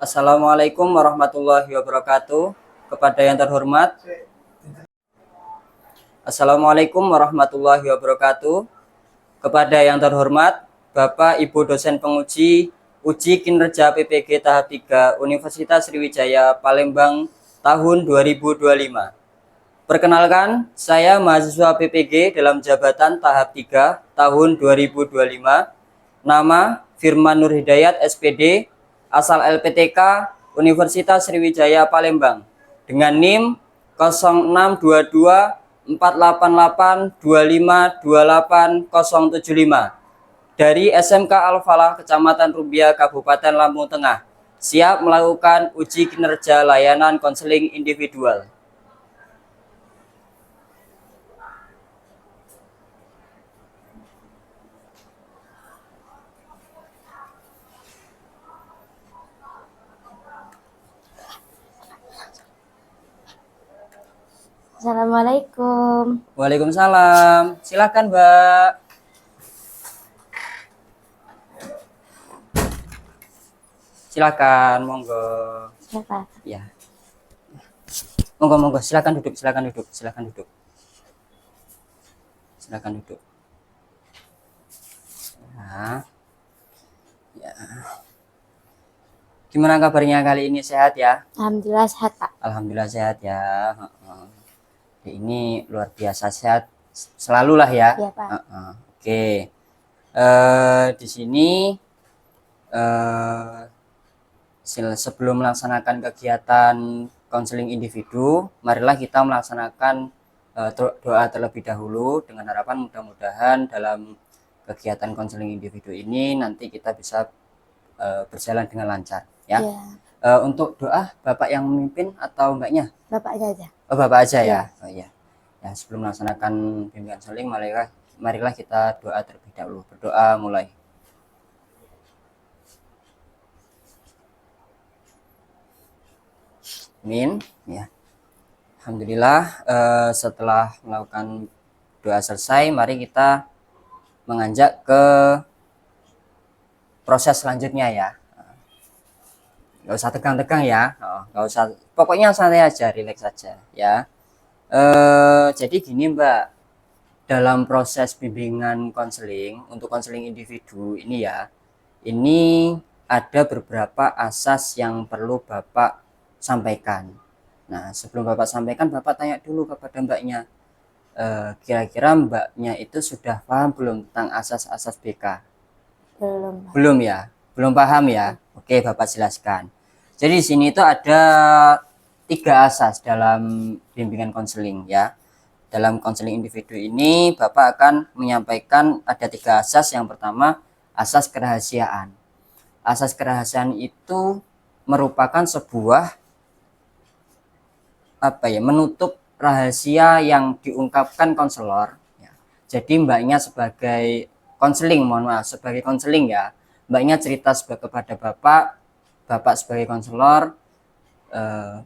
Assalamualaikum warahmatullahi wabarakatuh. Kepada yang terhormat, Assalamualaikum warahmatullahi wabarakatuh. Kepada yang terhormat, Bapak Ibu dosen penguji uji kinerja PPG tahap 3 Universitas Sriwijaya Palembang tahun 2025. Perkenalkan, saya mahasiswa PPG dalam jabatan tahap 3 tahun 2025. Nama Firman Nur Hidayat SPD, asal LPTK Universitas Sriwijaya Palembang, dengan NIM 0622 488 25 28 075 dari SMK Al-Falah Kecamatan Rumbia Kabupaten Lampung Tengah, siap melakukan uji kinerja layanan konseling individual. Assalamualaikum. Waalaikumsalam. Silakan, Mbak. Silakan, monggo. Siapa? Ya. Monggo, silakan duduk. Silakan duduk. Nah, ya. Gimana kabarnya kali ini, sehat ya? Alhamdulillah sehat, Pak. Alhamdulillah sehat ya. Ini luar biasa sehat selalu lah ya. Iya, Pak. Oke. Di sini sebelum melaksanakan kegiatan konseling individu, marilah kita melaksanakan doa terlebih dahulu dengan harapan mudah-mudahan dalam kegiatan konseling individu ini nanti kita bisa berjalan dengan lancar ya. Untuk doa Bapak yang memimpin atau enggaknya? Bapaknya aja. Oh, Bapak aja ya. Oh iya. Ya, sebelum melaksanakan bimbingan konseling, marilah kita doa terlebih dahulu. Berdoa mulai. Amin. Ya. Alhamdulillah, setelah melakukan doa selesai, mari kita menganjak ke proses selanjutnya ya. Nggak usah tegang-tegang ya, nggak usah, pokoknya santai aja, rileks saja ya. Jadi gini Mbak, dalam proses bimbingan konseling untuk konseling individu ini ya, ini ada beberapa asas yang perlu Bapak sampaikan. Nah, sebelum Bapak sampaikan, Bapak tanya dulu kepada Mbaknya, kira-kira Mbaknya itu sudah paham belum tentang asas-asas BK? Belum ya? Belum paham ya? Oke, Bapak jelaskan. Jadi di sini itu ada 3 asas dalam bimbingan konseling ya. Dalam konseling individu ini Bapak akan menyampaikan ada 3 asas. Yang pertama, asas kerahasiaan. Asas kerahasiaan itu merupakan sebuah menutup rahasia yang diungkapkan konselor ya. Jadi Mbaknya sebagai konseling, sebagai konseling ya, Mbaknya cerita kepada Bapak sebagai konselor,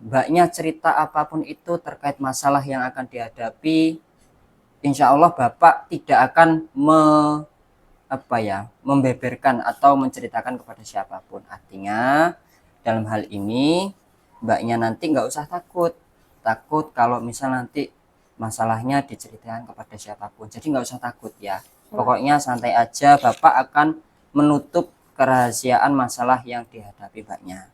Mbaknya cerita apapun itu terkait masalah yang akan dihadapi, insya Allah Bapak tidak akan membeberkan atau menceritakan kepada siapapun. Artinya dalam hal ini Mbaknya nanti nggak usah takut kalau misal nanti masalahnya diceritakan kepada siapapun. Jadi nggak usah takut ya. Pokoknya santai aja, Bapak akan menutup kerahasiaan masalah yang dihadapi Mbaknya.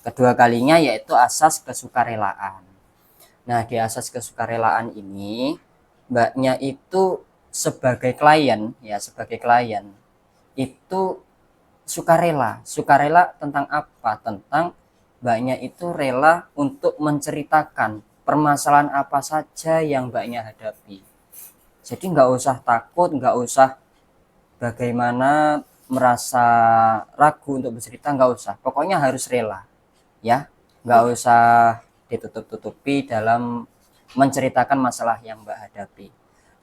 Kedua kalinya yaitu asas kesukarelaan. Nah, di asas kesukarelaan ini Mbaknya itu sebagai klien itu sukarela tentang apa? Tentang Mbaknya itu rela untuk menceritakan permasalahan apa saja yang Mbaknya hadapi. Jadi nggak usah takut, nggak usah bagaimana merasa ragu untuk bercerita, nggak usah. Pokoknya harus rela ya, nggak usah ditutup-tutupi dalam menceritakan masalah yang Mbak hadapi.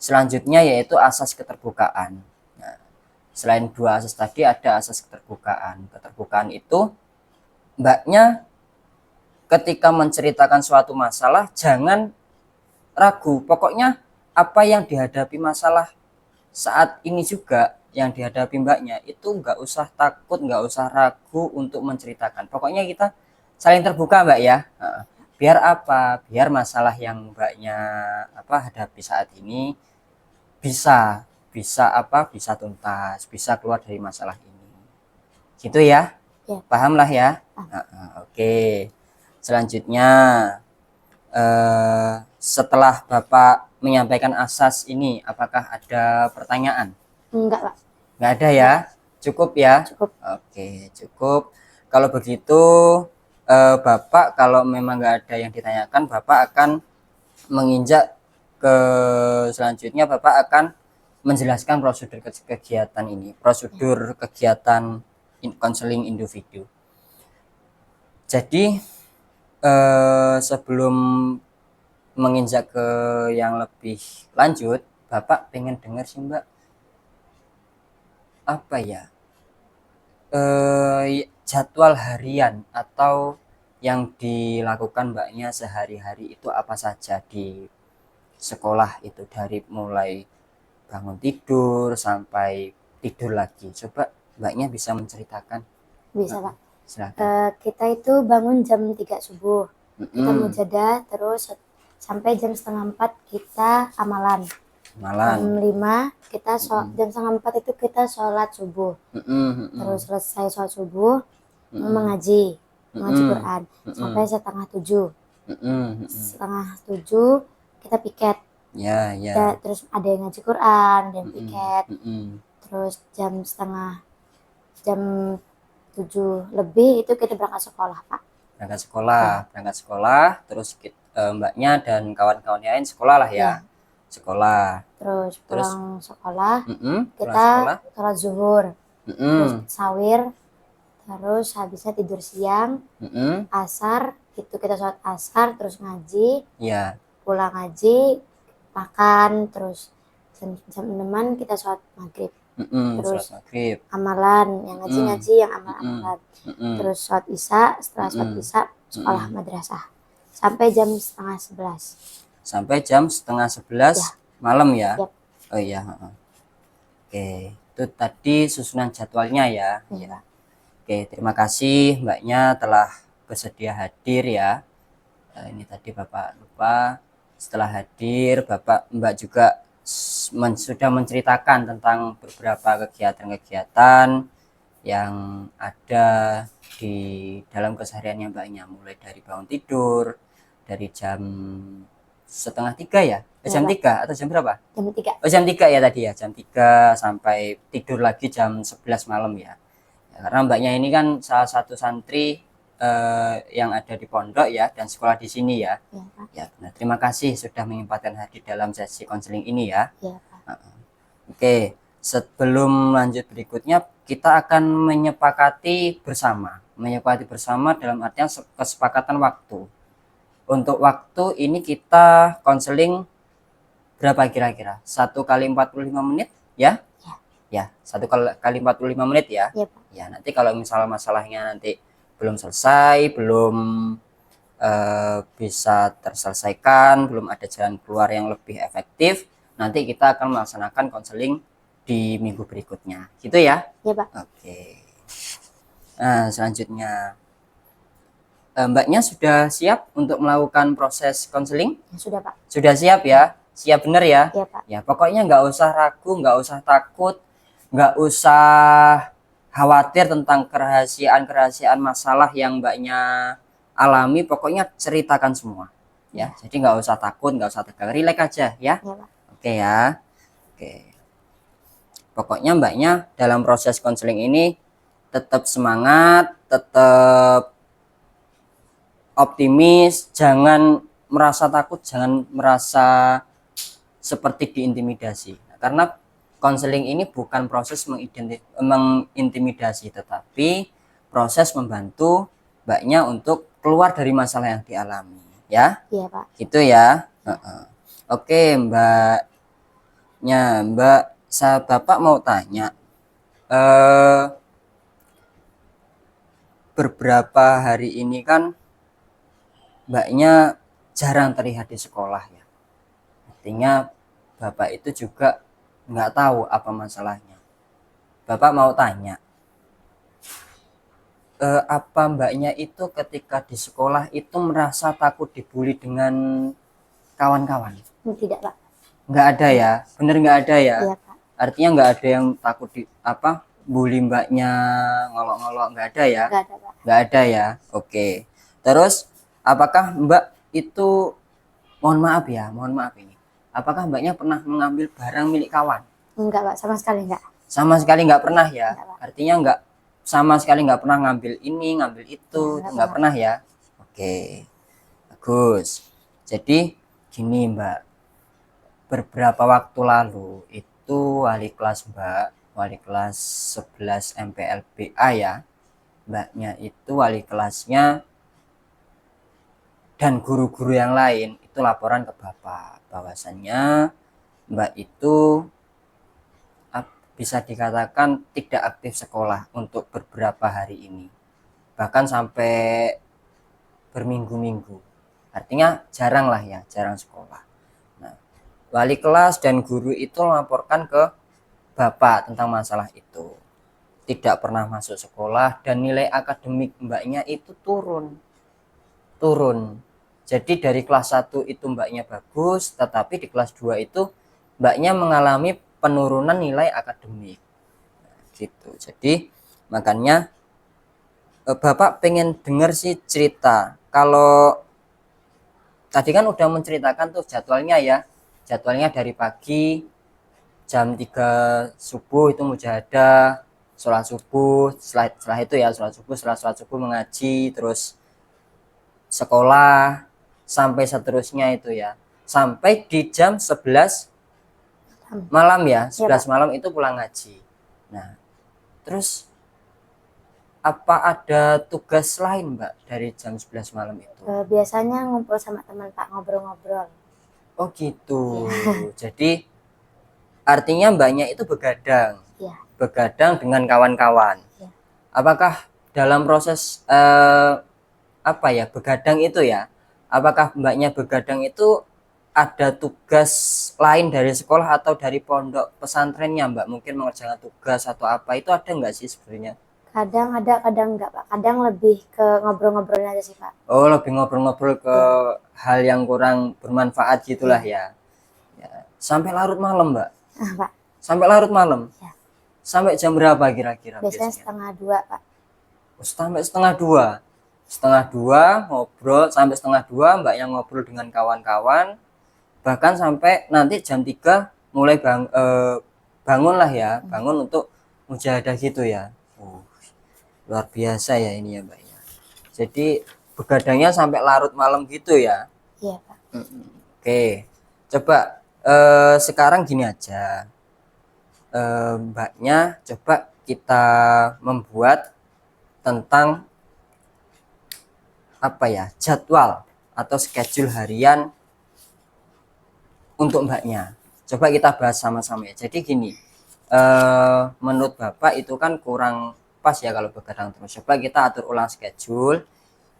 Selanjutnya yaitu asas keterbukaan. Nah, selain 2 asas tadi ada asas keterbukaan. Keterbukaan itu Mbaknya ketika menceritakan suatu masalah jangan ragu. Pokoknya apa yang dihadapi masalah saat ini juga yang dihadapi mbaknya itu nggak usah takut, nggak usah ragu untuk menceritakan. Pokoknya kita saling terbuka mbak ya. Biar apa? Biar masalah yang mbaknya hadapi saat ini bisa bisa tuntas, bisa keluar dari masalah ini. Gitu ya? Ya. Paham lah ya? Oke. Selanjutnya setelah Bapak menyampaikan asas ini, apakah ada pertanyaan? Enggak, Pak. Nggak ada ya? Cukup ya? Cukup. Oke, cukup. Kalau begitu, Bapak kalau memang nggak ada yang ditanyakan, Bapak akan menginjak ke selanjutnya. Bapak akan menjelaskan prosedur kegiatan ini, prosedur kegiatan konseling individu. Jadi sebelum menginjak ke yang lebih lanjut, Bapak pengen dengar sih Mbak, apa ya, jadwal harian atau yang dilakukan Mbaknya sehari-hari itu apa saja di sekolah itu, dari mulai bangun tidur sampai tidur lagi. Coba Mbaknya bisa menceritakan. Bisa, Pak. Silakan. Kita itu bangun jam 3 subuh. Kita mujadah, terus sampai jam setengah 4 kita amalan. Jam 5 kita jam setengah 4 itu kita sholat subuh. Terus selesai sholat subuh, mengaji Quran sampai setengah 7. Setengah 7 kita piket. Ya. Terus ada yang ngaji Quran dan piket. Terus jam 7 lebih itu kita berangkat sekolah, Pak. Berangkat sekolah, terus Mbaknya dan kawan-kawan lain sekolah lah ya. Sekolah. Terus pulang sekolah, kita sekolah. sholat zuhur, terus sawir, terus habisnya tidur siang, asar, itu kita sholat asar, terus ngaji, pulang ngaji, makan, terus jam 6 kita sholat maghrib. Terus amalan, yang ngaji yang amalan. Terus sholat isya, setelah sholat isya sekolah madrasah sampai jam setengah 11. Sampai jam setengah 11 malam ya. Yep. Oh iya. Oke, itu tadi susunan jadwalnya ya. Oke, terima kasih Mbaknya telah bersedia hadir ya. Ini tadi Bapak lupa, setelah hadir Mbak juga sudah menceritakan tentang beberapa kegiatan-kegiatan yang ada di dalam kesehariannya Mbaknya, mulai dari bangun tidur dari jam setengah 3 ya? Jam 3 atau jam berapa? Jam 3. Oh jam 3 ya tadi ya, jam 3 sampai tidur lagi jam 11 malam ya. Karena Mbaknya ini kan salah satu santri yang ada di pondok ya, dan sekolah di sini ya. Ya, benar. Terima kasih sudah menyempatkan hadir dalam sesi konseling ini ya. Oke, sebelum lanjut berikutnya kita akan menyepakati bersama dalam artian kesepakatan waktu. Untuk waktu ini kita konseling berapa kira-kira? 1 kali 45 menit ya? Ya, 1 kali 45 menit ya? Ya, nanti kalau misalnya masalahnya nanti belum selesai, belum bisa terselesaikan, belum ada jalan keluar yang lebih efektif, nanti kita akan melaksanakan konseling di minggu berikutnya. Gitu ya? Ya, Pak. Oke. Nah, selanjutnya Mbaknya sudah siap untuk melakukan proses konseling? Ya, sudah, Pak. Sudah siap ya? Siap benar ya? Ya, Pak. Ya, pokoknya nggak usah ragu, nggak usah takut, nggak usah khawatir tentang kerahasiaan masalah yang Mbaknya alami. Pokoknya ceritakan semua ya. Jadi nggak usah takut, nggak usah tegang, rileks aja ya. Oke ya. Oke, pokoknya Mbaknya dalam proses konseling ini tetap semangat, tetap optimis, jangan merasa takut, jangan merasa seperti diintimidasi, karena konseling ini bukan proses mengintimidasi, tetapi proses membantu Mbaknya untuk keluar dari masalah yang dialami ya. Iya, Pak. Gitu ya. Oke Mbaknya, Bapak mau tanya, beberapa hari ini kan Mbaknya jarang terlihat di sekolah ya, artinya Bapak itu juga nggak tahu apa masalahnya. Bapak mau tanya, apa mbaknya itu ketika di sekolah itu merasa takut dibully dengan kawan-kawan? Tidak, Pak. Nggak ada ya, bener nggak ada ya? Iya, Pak. Artinya nggak ada yang takut bully mbaknya, ngolok-ngolok, nggak ada ya? Nggak ada, Pak. Nggak ada ya, oke. Terus apakah mbak itu, mohon maaf ini, apakah mbaknya pernah mengambil barang milik kawan? Enggak, Pak, sama sekali enggak. Sama sekali nggak pernah ya? Enggak, Pak. Artinya nggak, sama sekali nggak pernah ngambil ini, ngambil itu, nggak pernah ya? Oke, bagus. Jadi gini mbak, beberapa waktu lalu itu wali kelas mbak, wali kelas 11 MPLBA ya, mbaknya itu wali kelasnya dan guru-guru yang lain itu laporan ke bapak bahwasannya mbak itu bisa dikatakan tidak aktif sekolah untuk beberapa hari ini, bahkan sampai berminggu-minggu, artinya jarang lah ya, jarang sekolah. Nah, wali kelas dan guru itu melaporkan ke bapak tentang masalah itu, tidak pernah masuk sekolah dan nilai akademik mbaknya itu turun. Jadi dari kelas 1 itu mbaknya bagus, tetapi di kelas 2 itu mbaknya mengalami penurunan nilai akademik. Nah, gitu. Jadi makanya bapak pengen dengar sih cerita. Kalau tadi kan udah menceritakan tuh jadwalnya ya, jadwalnya dari pagi jam 3 subuh itu mujahadah, sholat subuh, setelah itu ya setelah sholat subuh mengaji, terus sekolah, sampai seterusnya itu ya, sampai di jam 11 malam ya, 11 malam itu pulang ngaji. Nah, terus apa ada tugas lain mbak dari jam 11 malam itu? Biasanya ngumpul sama teman Pak, ngobrol-ngobrol. Oh gitu ya. Jadi artinya mbaknya itu begadang ya. Begadang dengan kawan-kawan ya. Apakah dalam proses begadang itu ya, apakah mbaknya begadang itu ada tugas lain dari sekolah atau dari pondok pesantrennya mbak, mungkin mengerjakan tugas atau apa, itu ada nggak sih sebenarnya? Kadang ada, kadang enggak Pak, kadang lebih ke ngobrol-ngobrolnya aja sih Pak. Oh, lebih ngobrol-ngobrol ke hal yang kurang bermanfaat gitulah ya. Sampai larut malam mbak? Pak. Sampai larut malam? Ya. Sampai jam berapa kira-kira? Biasanya setengah 2 Pak. Sampai setengah dua ngobrol, sampai setengah 2 mbak yang ngobrol dengan kawan-kawan, bahkan sampai nanti jam 3 mulai bangun lah ya, bangun untuk mujahadah gitu ya. Luar biasa ya ini ya mbak ya. Jadi begadangnya sampai larut malam gitu ya? Iya Pak. Oke, coba sekarang gini aja, mbaknya coba kita membuat tentang jadwal atau schedule harian untuk mbaknya. Coba kita bahas sama-sama ya. Jadi gini, menurut bapak itu kan kurang pas ya kalau begadang terus. Coba kita atur ulang schedule.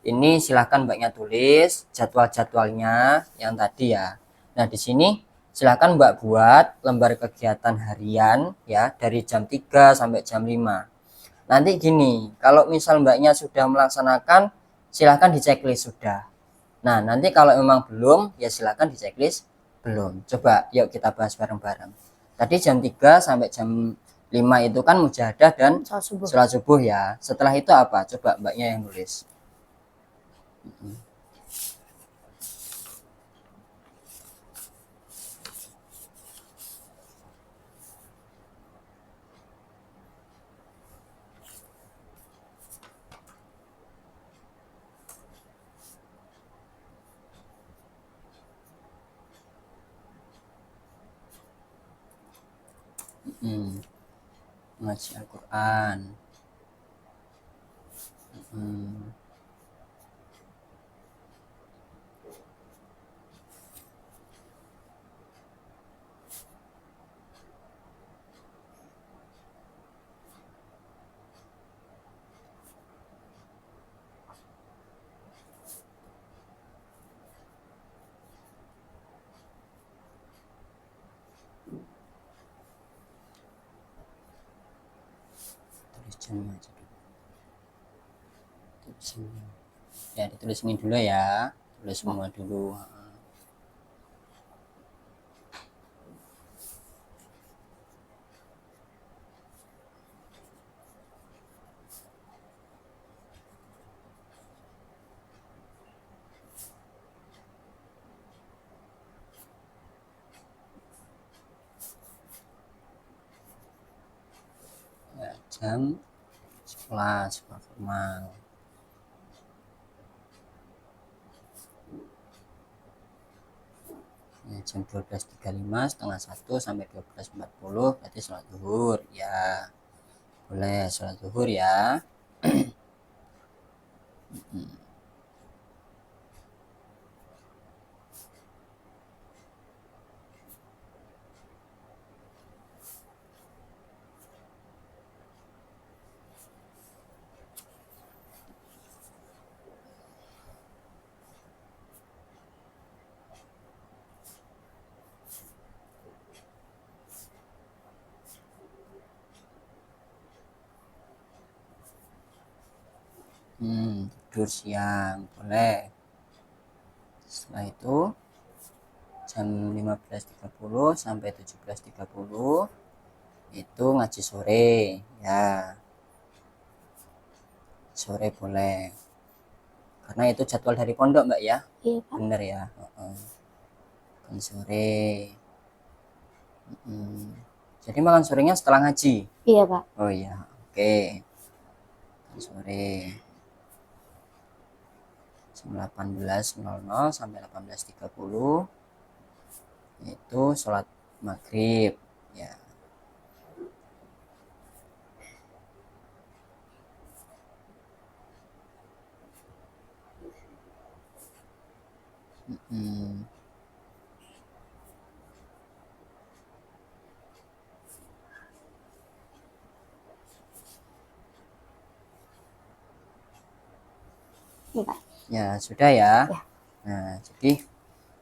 Ini silahkan mbaknya tulis jadwal-jadwalnya yang tadi ya. Nah di sini silahkan mbak buat lembar kegiatan harian ya, dari jam 3 sampai jam 5. Nanti gini, kalau misal mbaknya sudah melaksanakan, silahkan di checklist sudah. Nah nanti kalau memang belum, ya silahkan di checklist belum. Coba yuk kita bahas bareng-bareng. Tadi jam 3 sampai jam 5 itu kan mujahadah dan sholat subuh ya. Setelah itu apa? Coba mbaknya yang nulis. Ngaji Al-Quran. Jam aja dulu. Ya ditulis ini dulu ya, tulis semua dulu. Ya, jam 11 formal. Ya, jam 12.35 setengah 1 sampai 12.40 berarti sholat zuhur ya, boleh sholat zuhur ya. Tidur siang boleh. Setelah itu jam 15.30 sampai 17.30 itu ngaji sore ya, sore boleh karena itu jadwal dari pondok Mbak ya. Iya Pak. Bener ya. Makan sore. Jadi makan sorenya setelah ngaji? Iya Pak. Oh iya, oke. Makan sore jam 18.00 sampai 18.30 itu sholat maghrib ya. Iya Pak. Ya sudah ya. Ya. Nah jadi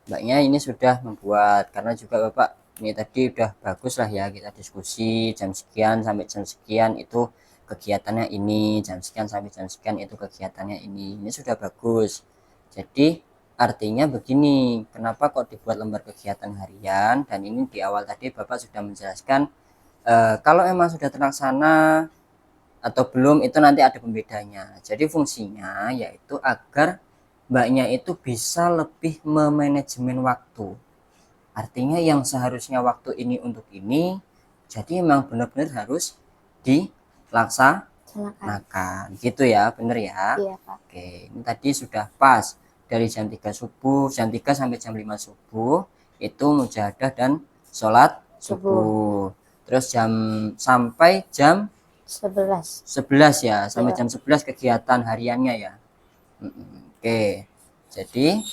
Mbaknya ini sudah membuat, karena juga Bapak ini tadi udah bagus lah ya, kita diskusi jam sekian sampai jam sekian itu kegiatannya ini, jam sekian sampai jam sekian itu kegiatannya ini sudah bagus. Jadi artinya begini, kenapa kok dibuat lembar kegiatan harian, dan ini di awal tadi Bapak sudah menjelaskan kalau emang sudah terlaksana atau belum itu nanti ada pembedanya. Jadi fungsinya yaitu agar Mbaknya itu bisa lebih memanajemen waktu. Artinya yang seharusnya waktu ini untuk ini, jadi memang benar-benar harus dilaksanakan. Gitu ya, bener ya? Iya Pak. Oke, ini tadi sudah pas. Dari jam 3 subuh, jam 3 sampai jam 5 subuh, itu mujahadah dan sholat subuh. Terus sampai jam 11 ya, sampai jam 11 kegiatan hariannya ya. Oke, jadi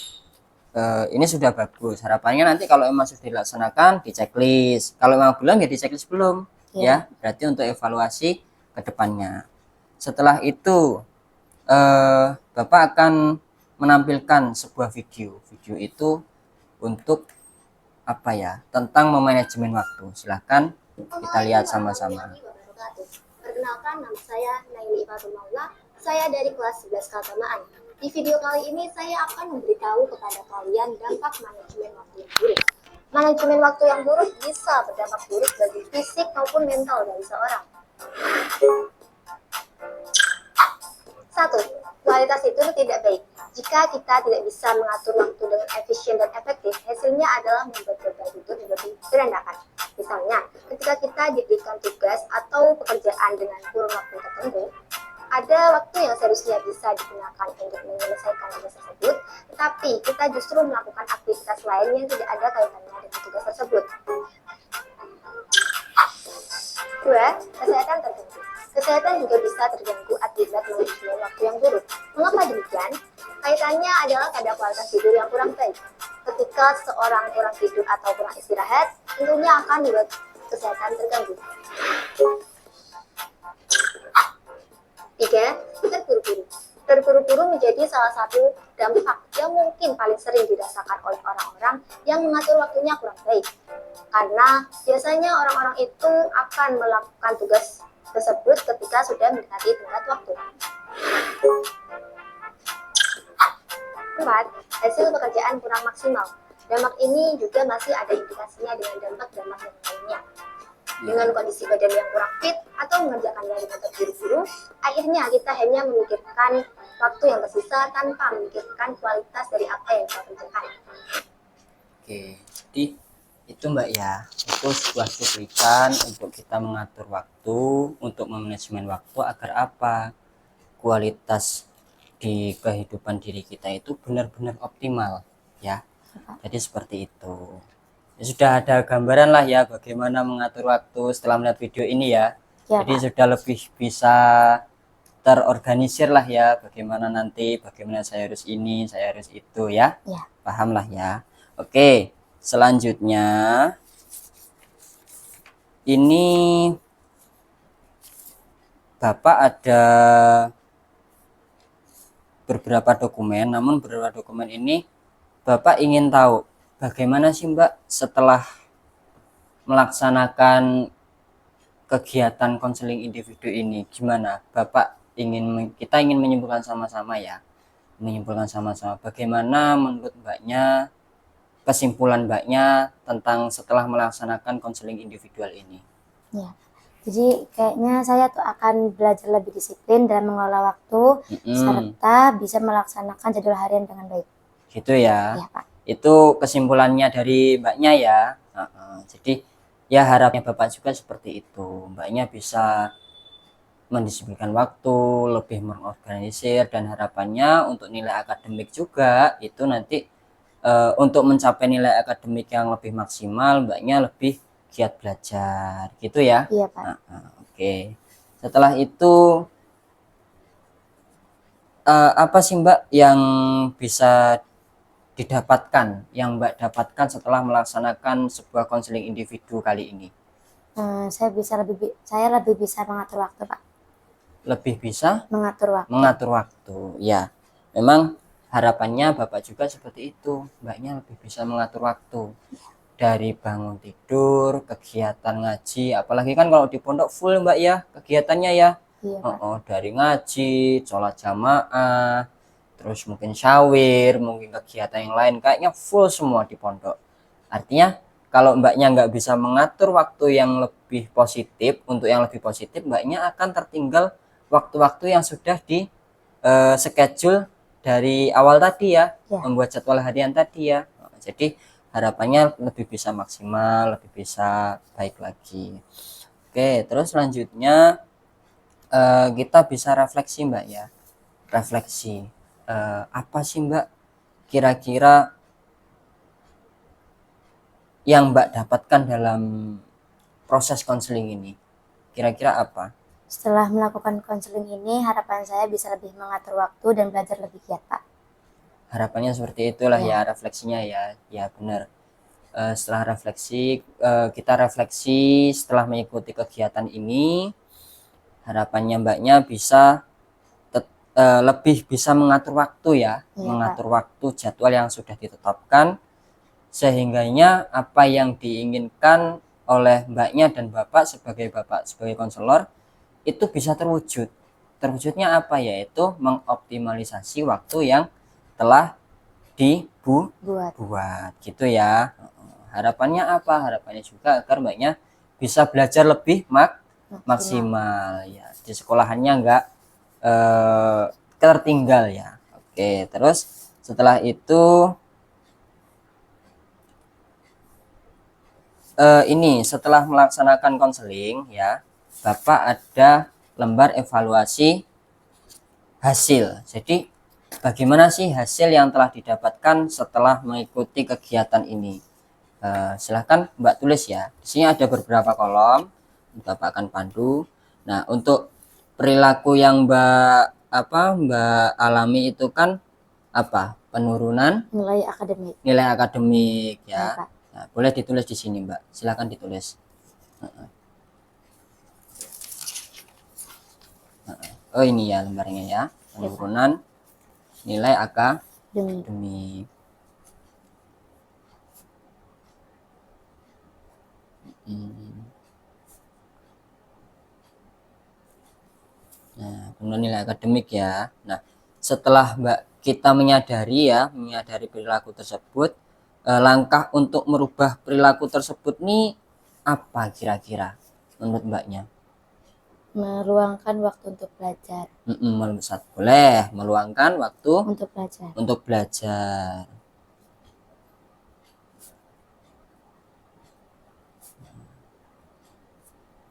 ini sudah bagus. Harapannya nanti kalau emang sudah dilaksanakan di checklist, kalau emang belum ya di checklist belum ya. Berarti untuk evaluasi ke depannya. Setelah itu Bapak akan menampilkan sebuah video itu untuk apa ya, tentang memanajemen waktu. Silahkan kita lihat sama-sama. Perkenalkan, nama saya Naili Ifatul Maula. Saya dari kelas 11 keagamaan. Di video kali ini saya akan memberitahu kepada kalian dampak manajemen waktu yang buruk. Manajemen waktu yang buruk bisa berdampak buruk bagi fisik maupun mental dari seorang. 1. Kualitas tidur tidak baik. Jika kita tidak bisa mengatur waktu dengan efisien dan efektif, hasilnya adalah membuat beban tidur lebih berandakan. Misalnya, ketika kita diberikan tugas atau pekerjaan dengan kurun waktu tertentu, ada waktu yang seharusnya bisa digunakan untuk menyelesaikan tugas tersebut, tetapi kita justru melakukan aktivitas lain yang tidak ada kaitannya dengan tugas tersebut. 2. Kesehatan terganggu. Kesehatan juga bisa terganggu akibat manajemen waktu yang buruk. Mengapa demikian? Kaitannya adalah pada kualitas tidur yang kurang baik. Ketika seorang kurang tidur atau kurang istirahat, tentunya akan membuat kesehatan terganggu. 3. Terburu-buru. Terburu-buru menjadi salah satu dampak yang mungkin paling sering dirasakan oleh orang-orang yang mengatur waktunya kurang baik. Karena biasanya orang-orang itu akan melakukan tugas tersebut ketika sudah mendekati tenggat waktu. 4. Hasil pekerjaan kurang maksimal. Dampak ini juga masih ada indikasinya dengan dampak-dampak yang lainnya. Dengan kondisi badan yang kurang fit atau mengerjakannya dengan terburu-buru, akhirnya kita hanya memikirkan waktu yang tersisa tanpa memikirkan kualitas dari apa yang kita kerjakan. Oke, jadi itu Mbak ya, itu sebuah cuplikan untuk kita mengatur waktu, untuk memanajemen waktu agar apa? Kualitas di kehidupan diri kita itu benar-benar optimal ya. Jadi seperti itu. Ya, sudah ada gambaran lah ya bagaimana mengatur waktu setelah melihat video ini ya. Jadi Pak. sudah lebih bisa terorganisir lah ya, bagaimana nanti, bagaimana saya harus ini, saya harus itu ya. Paham lah ya. Oke, selanjutnya ini Bapak ada beberapa dokumen, namun beberapa dokumen ini Bapak ingin tahu bagaimana sih Mbak setelah melaksanakan kegiatan konseling individu ini, gimana Bapak kita ingin menyimpulkan sama-sama ya, menyimpulkan sama-sama bagaimana menurut Mbaknya, kesimpulan Mbaknya tentang setelah melaksanakan konseling individual ini. Ya, jadi kayaknya saya tuh akan belajar lebih disiplin dalam mengelola waktu, serta bisa melaksanakan jadwal harian dengan baik. Gitu ya. Ya, Pak. Itu kesimpulannya dari Mbaknya ya. Jadi ya harapnya Bapak juga seperti itu. Mbaknya bisa mendisiplinkan waktu, lebih mengorganisir, dan harapannya untuk nilai akademik juga itu nanti untuk mencapai nilai akademik yang lebih maksimal, Mbaknya lebih giat belajar gitu ya. Iya Pak. Oke. Setelah itu apa sih Mbak yang bisa didapatkan, yang Mbak dapatkan setelah melaksanakan sebuah konseling individu kali ini? Saya lebih bisa mengatur waktu Pak. Lebih bisa mengatur waktu ya. Memang harapannya Bapak juga seperti itu, Mbaknya lebih bisa mengatur waktu dari bangun tidur, kegiatan ngaji, apalagi kan kalau di pondok full Mbak ya kegiatannya ya. Dari ngaji, sholat jamaah, terus mungkin syawir, mungkin kegiatan yang lain, kayaknya full semua di pondok. Artinya kalau Mbaknya nggak bisa mengatur waktu yang lebih positif, untuk yang lebih positif, Mbaknya akan tertinggal waktu-waktu yang sudah di schedule dari awal tadi ya, membuat jadwal harian tadi ya. Jadi harapannya lebih bisa maksimal, lebih bisa baik lagi. Oke, terus selanjutnya kita bisa refleksi Mbak ya. Refleksi apa sih Mbak kira-kira yang Mbak dapatkan dalam proses konseling ini? Kira-kira apa? Setelah melakukan konseling ini, harapan saya bisa lebih mengatur waktu dan belajar lebih giat Pak. Harapannya seperti itulah ya refleksinya ya. Ya benar. Setelah refleksi, kita refleksi setelah mengikuti kegiatan ini, harapannya Mbaknya bisa lebih bisa mengatur waktu ya, mengatur waktu jadwal yang sudah ditetapkan, sehingganya apa yang diinginkan oleh Mbaknya dan Bapak sebagai konselor itu bisa terwujud. Terwujudnya apa? Yaitu mengoptimalisasi waktu yang telah dibuat gitu ya. Harapannya apa? Harapannya juga agar Mbaknya bisa belajar lebih maksimal ya, di sekolahannya enggak tertinggal ya. Oke, terus setelah itu ini setelah melaksanakan konseling ya, Bapak ada lembar evaluasi hasil. Jadi bagaimana sih hasil yang telah didapatkan setelah mengikuti kegiatan ini? Silahkan Mbak tulis ya. Di sini ada beberapa kolom, Bapak akan pandu. Nah, untuk perilaku yang Mbak alami itu kan apa? Penurunan nilai akademik ya. Nah, boleh ditulis di sini Mbak. Silahkan ditulis. Oh ini ya lembarnya ya. Penurunan nilai akademik. Nah, penurunan nilai akademik ya. Nah, setelah kita menyadari perilaku tersebut, langkah untuk merubah perilaku tersebut nih apa kira-kira menurut Mbaknya? Meluangkan waktu untuk belajar. Boleh meluangkan waktu untuk belajar. Untuk belajar.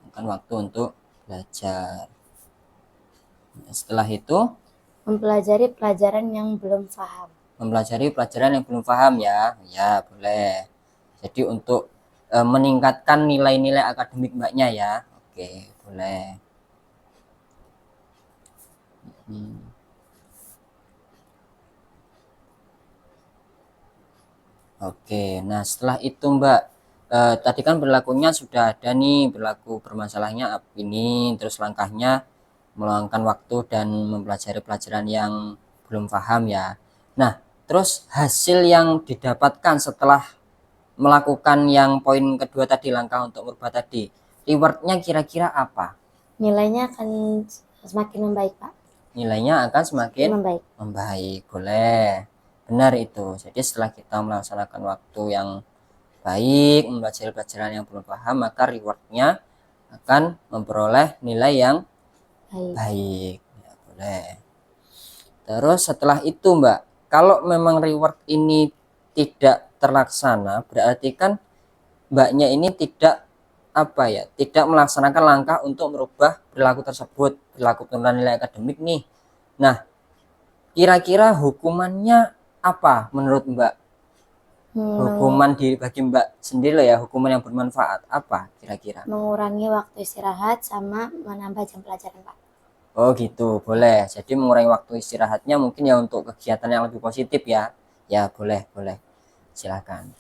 Meluangkan waktu untuk belajar. Setelah itu mempelajari pelajaran yang belum paham. Mempelajari pelajaran yang belum paham ya. Ya, boleh. Jadi untuk meningkatkan nilai-nilai akademik Mbaknya ya. Oke, boleh. Oke, nah setelah itu Mbak, tadi kan berlakunya sudah ada nih, berlaku bermasalahnya ini, terus langkahnya meluangkan waktu dan mempelajari pelajaran yang belum paham ya. Nah, terus hasil yang didapatkan setelah melakukan yang poin kedua tadi, langkah untuk merubah tadi, rewardnya kira-kira apa? Nilainya akan semakin membaik, Pak. Nilainya akan semakin membaik. Boleh, benar itu. Jadi setelah kita melaksanakan waktu yang baik, membaca pelajaran yang belum paham, maka rewardnya akan memperoleh nilai yang baik. Ya, boleh. Terus setelah itu Mbak, kalau memang reward ini tidak terlaksana, berarti kan Mbaknya ini tidak tidak melaksanakan langkah untuk merubah perilaku tersebut, perilaku penurunan nilai akademik nih. Nah, kira-kira hukumannya apa menurut Mbak? Hukuman bagi Mbak sendiri ya, hukuman yang bermanfaat apa kira-kira? Mengurangi waktu istirahat sama menambah jam pelajaran, Pak. Oh gitu, boleh. Jadi mengurangi waktu istirahatnya mungkin ya untuk kegiatan yang lebih positif ya. Ya boleh, boleh. Silakan.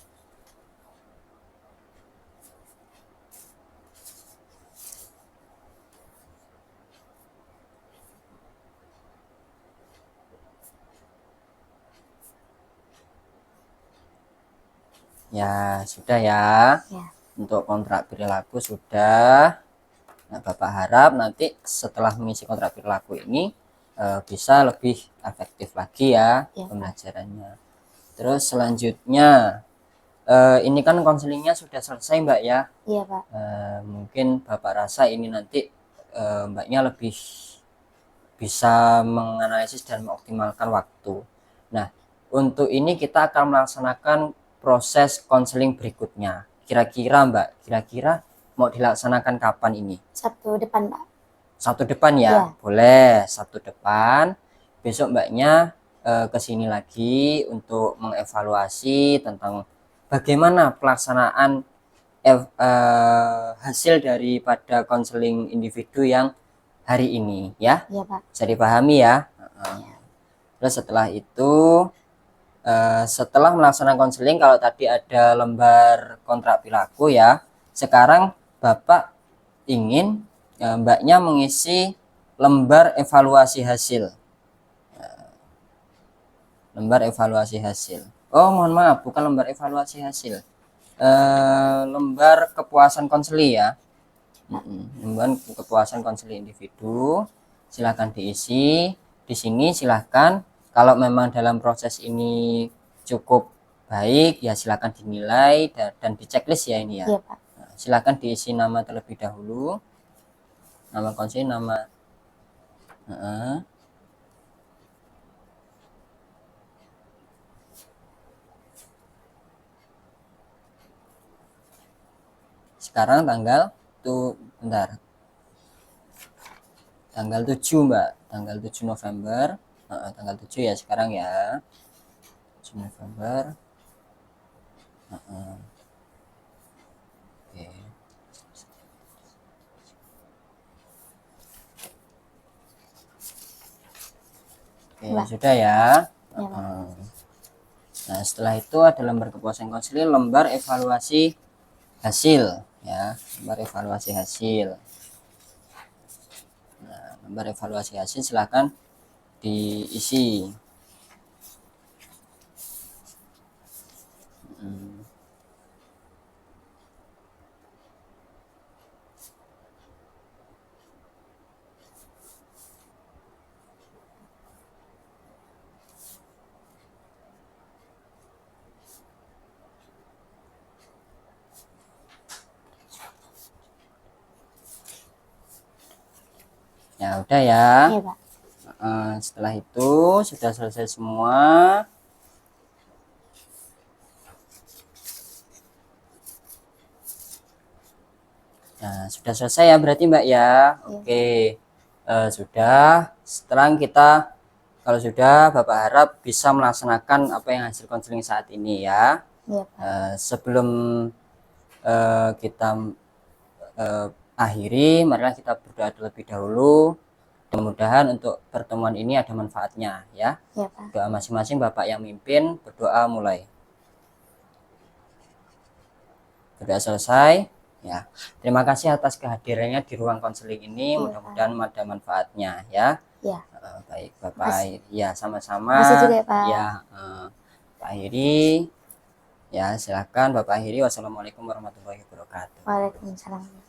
Ya, sudah ya. Untuk kontrak perilaku sudah. Nah, Bapak harap nanti setelah mengisi kontrak perilaku ini bisa lebih efektif lagi ya pembelajarannya. Terus selanjutnya ini kan konselingnya sudah selesai Mbak ya. Iya Pak. Mungkin Bapak rasa ini nanti Mbaknya lebih bisa menganalisis dan mengoptimalkan waktu. Nah, untuk ini kita akan melaksanakan proses konseling berikutnya. Kira-kira Mbak, kira-kira mau dilaksanakan kapan ini? Sabtu depan Pak. Sabtu depan ya? Boleh, Sabtu depan. Besok Mbaknya ke sini lagi untuk mengevaluasi tentang bagaimana pelaksanaan hasil daripada konseling individu yang hari ini ya. Iya Pak. Bisa dipahami ya. Terus setelah itu setelah melaksanakan konseling, kalau tadi ada lembar kontrak perilaku ya, sekarang Bapak ingin Mbaknya mengisi lembar evaluasi hasil. Lembar evaluasi hasil. Oh mohon maaf, bukan lembar evaluasi hasil, lembar kepuasan konseli ya. Lembar kepuasan konseli individu. Silahkan diisi di sini. Silahkan kalau memang dalam proses ini cukup baik ya silahkan dinilai dan di checklist ya ini ya. Iya, Pak. Nah, silahkan diisi nama terlebih dahulu, nama konseli, nama sekarang tanggal tuh bentar, tanggal 7 Mbak, tanggal 7 November. Tanggal 7 ya sekarang ya, 7 November. Oke. Oke, sudah ya. Nah setelah itu ada lembar kepuasan konseling, lembar evaluasi hasil ya, lembar evaluasi hasil. Nah, lembar evaluasi hasil silahkan diisi. Ya udah ya. Iya, Pak. Setelah itu sudah selesai semua. Nah, sudah selesai ya berarti Mbak ya. Oke. Sudah. Setelah kita, kalau sudah, Bapak harap bisa melaksanakan apa yang hasil konseling saat ini ya. Iya, Pak. Sebelum kita akhiri, marilah kita berdoa terlebih dahulu. Mudah-mudahan untuk pertemuan ini ada manfaatnya ya. Iya, Pak. Doa masing-masing Bapak yang mimpin, berdoa mulai. Sudah selesai ya. Terima kasih atas kehadirannya di ruang konseling ini. Mudah-mudahan ada manfaatnya ya. Ya. Baik Bapak. Ya, sama-sama. Terima kasih juga ya, Pak. Ya, Pak Heri. Ya, silakan Bapak Heri. Wassalamualaikum warahmatullahi wabarakatuh. Waalaikumsalam.